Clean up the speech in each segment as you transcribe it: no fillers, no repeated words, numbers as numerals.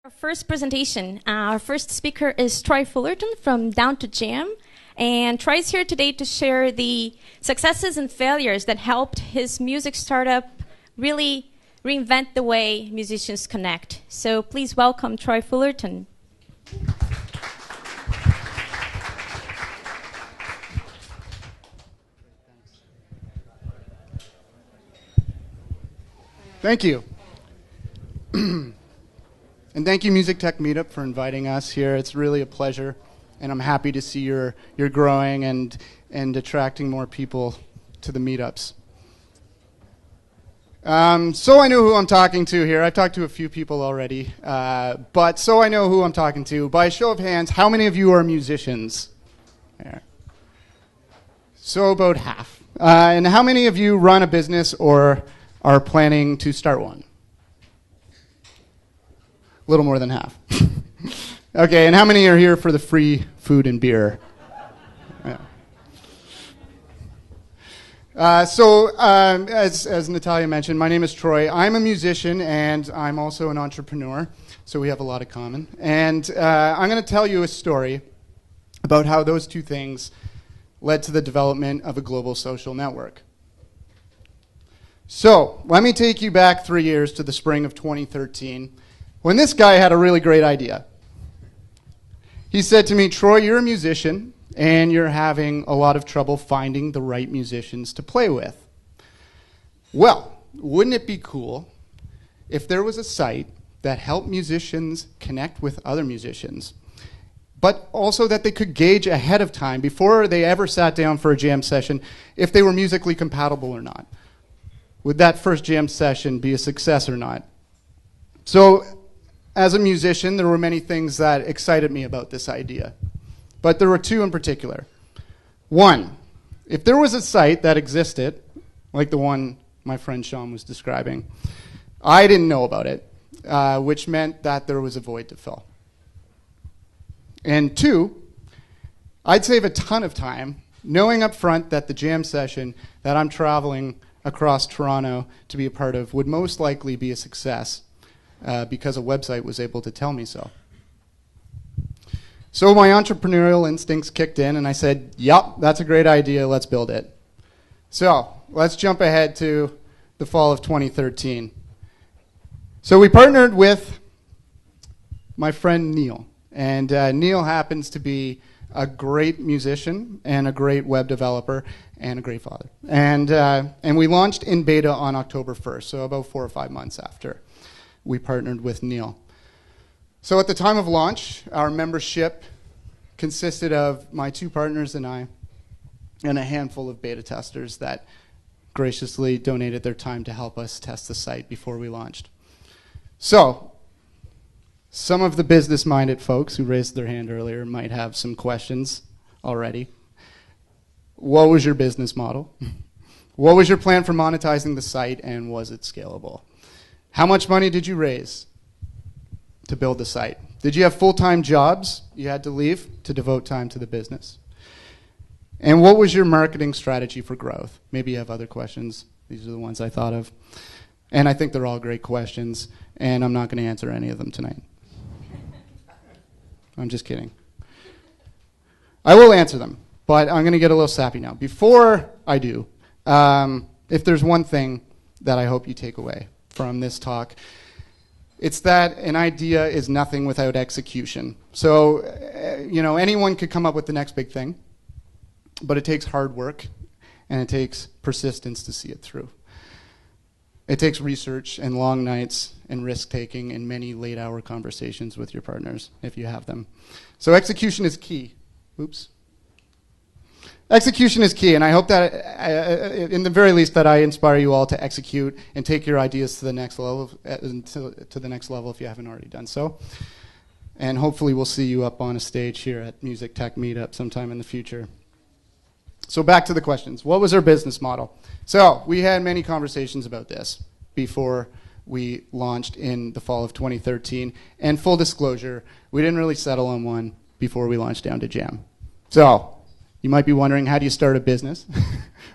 Our first presentation. Our first speaker is Troy Fullerton from Down to Jam. And Troy's here today to share the successes and failures that helped his music startup really reinvent the way musicians connect. So please welcome Troy Fullerton. Thank you. And thank you, Music Tech Meetup, for inviting us here. It's really a pleasure, and I'm happy to see you're growing and attracting more people to the meetups. So I know who I'm talking to here. I've talked to a few people already, but so I know who I'm talking to. By a show of hands, how many of you are musicians? There. So about half. And how many of you run a business or are planning to start one? A little more than half. Okay, and how many are here for the free food and beer? Yeah. As Natalia mentioned, my name is Troy. I'm a musician, and I'm also an entrepreneur, so we have a lot in common. And I'm going to tell you a story about how those two things led to the development of a global social network. So let me take you back 3 years to the spring of 2013, when this guy had a really great idea. He said to me, Troy, you're a musician, and you're having a lot of trouble finding the right musicians to play with. Well, wouldn't it be cool if there was a site that helped musicians connect with other musicians, but also that they could gauge ahead of time, before they ever sat down for a jam session, if they were musically compatible or not? Would that first jam session be a success or not? So, as a musician, there were many things that excited me about this idea. But there were two in particular. One, if there was a site that existed, like the one my friend Sean was describing, I didn't know about it, which meant that there was a void to fill. And two, I'd save a ton of time knowing up front that the jam session that I'm traveling across Toronto to be a part of would most likely be a success, because a website was able to tell me so. So my entrepreneurial instincts kicked in, and I said, yup, that's a great idea, let's build it. So let's jump ahead to the fall of 2013. So we partnered with my friend Neil, and Neil happens to be a great musician and a great web developer and a great father. And we launched in beta on October 1st, so about 4 or 5 months after we partnered with Neil. So at the time of launch, our membership consisted of my two partners and I, and a handful of beta testers that graciously donated their time to help us test the site before we launched. So, some of the business-minded folks who raised their hand earlier might have some questions already. What was your business model? What was your plan for monetizing the site, and was it scalable? How much money did you raise to build the site? Did you have full-time jobs you had to leave to devote time to the business? And what was your marketing strategy for growth? Maybe you have other questions. These are the ones I thought of. And I think they're all great questions, and I'm not going to answer any of them tonight. I'm just kidding. I will answer them, but I'm going to get a little sappy now. Before I do, if there's one thing that I hope you take away from this talk, it's that an idea is nothing without execution. So, anyone could come up with the next big thing, but it takes hard work, and it takes persistence to see it through. It takes research and long nights and risk-taking and many late-hour conversations with your partners, if you have them. So execution is key. Oops. Execution is key, and I hope that, in the very least, that I inspire you all to execute and take your ideas to the next level, to the next level if you haven't already done so. And hopefully we'll see you up on a stage here at Music Tech Meetup sometime in the future. So back to the questions. What was our business model? So we had many conversations about this before we launched in the fall of 2013. And full disclosure, we didn't really settle on one before we launched Down to Jam. So you might be wondering, how do you start a business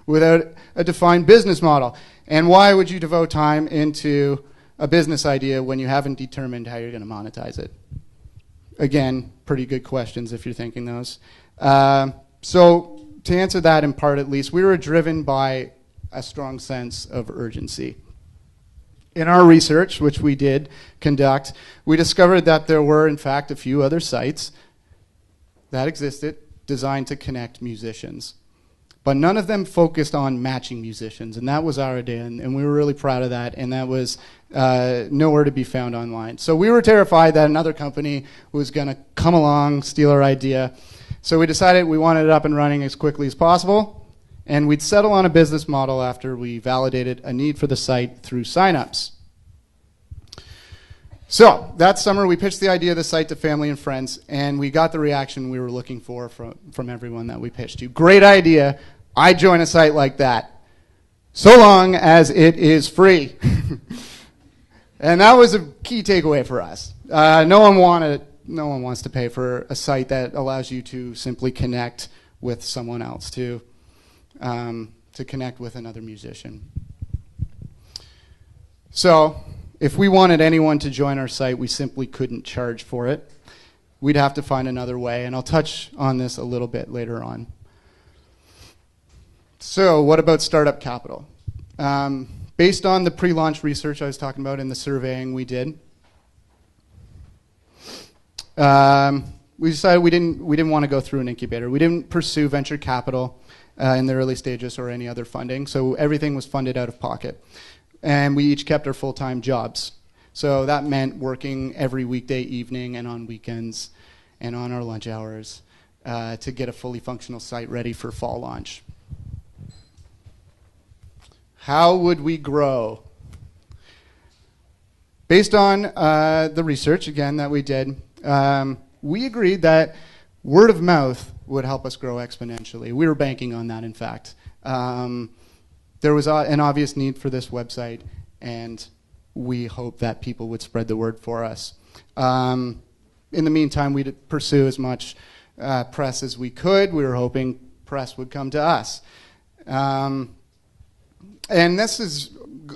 without a defined business model? And why would you devote time into a business idea when you haven't determined how you're going to monetize it? Again, pretty good questions if you're thinking those. So to answer that in part at least, we were driven by a strong sense of urgency. In our research, which we did conduct, we discovered that there were, in fact, a few other sites that existed designed to connect musicians. But none of them focused on matching musicians, and that was our idea, and we were really proud of that, and that was nowhere to be found online. So we were terrified that another company was going to come along, steal our idea. So we decided we wanted it up and running as quickly as possible, and we'd settle on a business model after we validated a need for the site through signups. So that summer, we pitched the idea of the site to family and friends, and we got the reaction we were looking for from everyone that we pitched to. Great idea. I'd join a site like that, so long as it is free. And that was a key takeaway for us. No one wants to pay for a site that allows you to simply connect with someone else, to connect with another musician. So if we wanted anyone to join our site, we simply couldn't charge for it. We'd have to find another way, and I'll touch on this a little bit later on. So what about startup capital? Based on the pre-launch research I was talking about and the surveying we did, we decided we didn't want to go through an incubator. We didn't pursue venture capital in the early stages or any other funding, so everything was funded out of pocket. And we each kept our full-time jobs. So that meant working every weekday evening and on weekends and on our lunch hours to get a fully functional site ready for fall launch. How would we grow? Based on the research, again, that we did, we agreed that word of mouth would help us grow exponentially. We were banking on that, in fact. There was an obvious need for this website, and we hoped that people would spread the word for us. In the meantime, we'd pursue as much press as we could. We were hoping press would come to us. And this is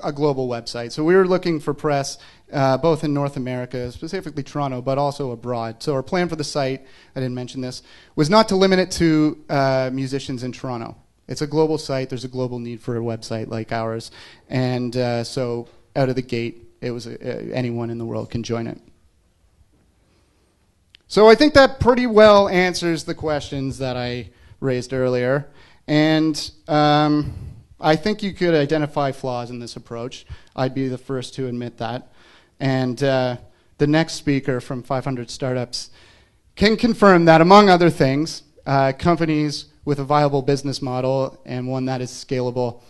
a global website, so we were looking for press both in North America, specifically Toronto, but also abroad. So our plan for the site, I didn't mention this, was not to limit it to musicians in Toronto. It's a global site. There's a global need for a website like ours. And so out of the gate, it was anyone in the world can join it. So I think that pretty well answers the questions that I raised earlier. And I think you could identify flaws in this approach. I'd be the first to admit that. And the next speaker from 500 Startups can confirm that, among other things, companies with a viable business model and one that is scalable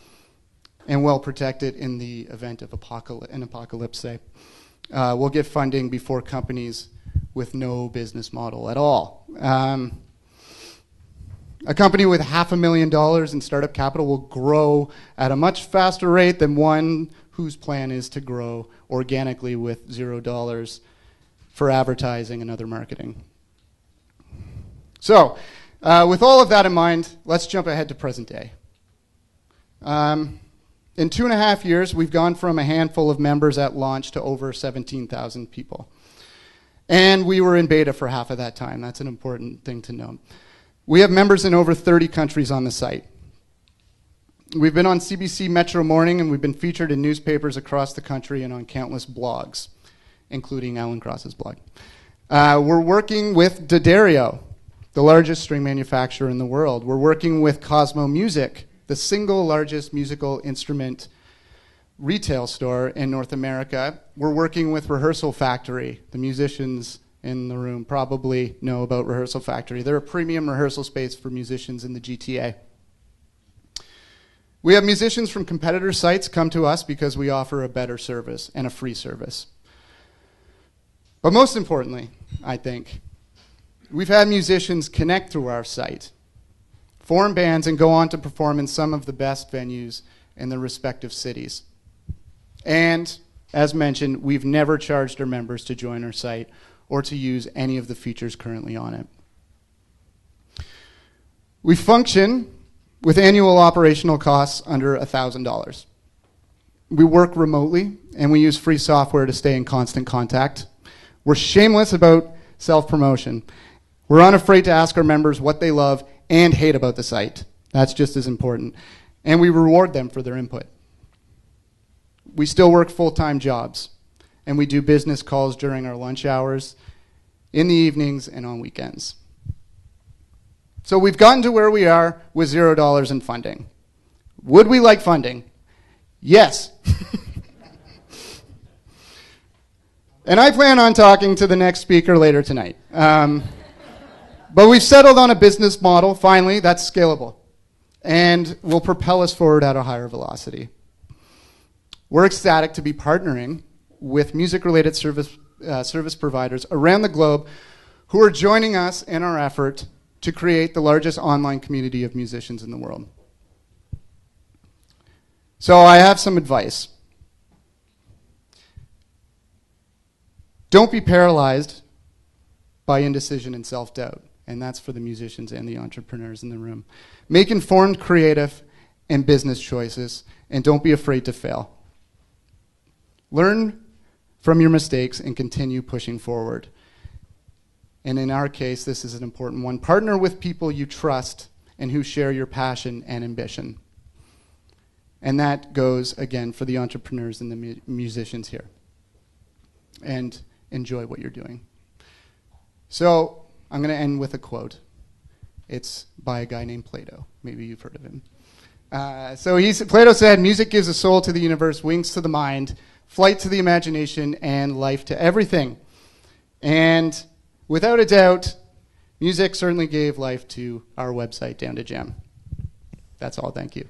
and well protected in the event of an apocalypse, say, will get funding before companies with no business model at all. A company with $500,000 in startup capital will grow at a much faster rate than one whose plan is to grow organically with $0 for advertising and other marketing. So, with all of that in mind, let's jump ahead to present day. In 2.5 years, we've gone from a handful of members at launch to over 17,000 people. And we were in beta for half of that time. That's an important thing to know. We have members in over 30 countries on the site. We've been on CBC Metro Morning, and we've been featured in newspapers across the country and on countless blogs, including Alan Cross's blog. We're working with D'Addario, the largest string manufacturer in the world. We're working with Cosmo Music, the single largest musical instrument retail store in North America. We're working with Rehearsal Factory. The musicians in the room probably know about Rehearsal Factory. They're a premium rehearsal space for musicians in the GTA. We have musicians from competitor sites come to us because we offer a better service and a free service. But most importantly, I think, we've had musicians connect through our site, form bands, and go on to perform in some of the best venues in their respective cities. And, as mentioned, we've never charged our members to join our site or to use any of the features currently on it. We function with annual operational costs under $1,000. We work remotely and we use free software to stay in constant contact. We're shameless about self-promotion. We're unafraid to ask our members what they love and hate about the site. That's just as important. And we reward them for their input. We still work full-time jobs, and we do business calls during our lunch hours, in the evenings, and on weekends. So we've gotten to where we are with $0 in funding. Would we like funding? Yes. And I plan on talking to the next speaker later tonight. But we've settled on a business model, finally, that's scalable and will propel us forward at a higher velocity. We're ecstatic to be partnering with music-related service providers around the globe who are joining us in our effort to create the largest online community of musicians in the world. So I have some advice. Don't be paralyzed by indecision and self-doubt. And that's for the musicians and the entrepreneurs in the room. Make informed, creative, and business choices, and don't be afraid to fail. Learn from your mistakes and continue pushing forward. And in our case, this is an important one. Partner with people you trust and who share your passion and ambition. And that goes, again, for the entrepreneurs and the musicians here. And enjoy what you're doing. So I'm going to end with a quote. It's by a guy named Plato. Maybe you've heard of him. Plato said, "Music gives a soul to the universe, wings to the mind, flight to the imagination, and life to everything." And without a doubt, music certainly gave life to our website, Down to Jam. That's all. Thank you.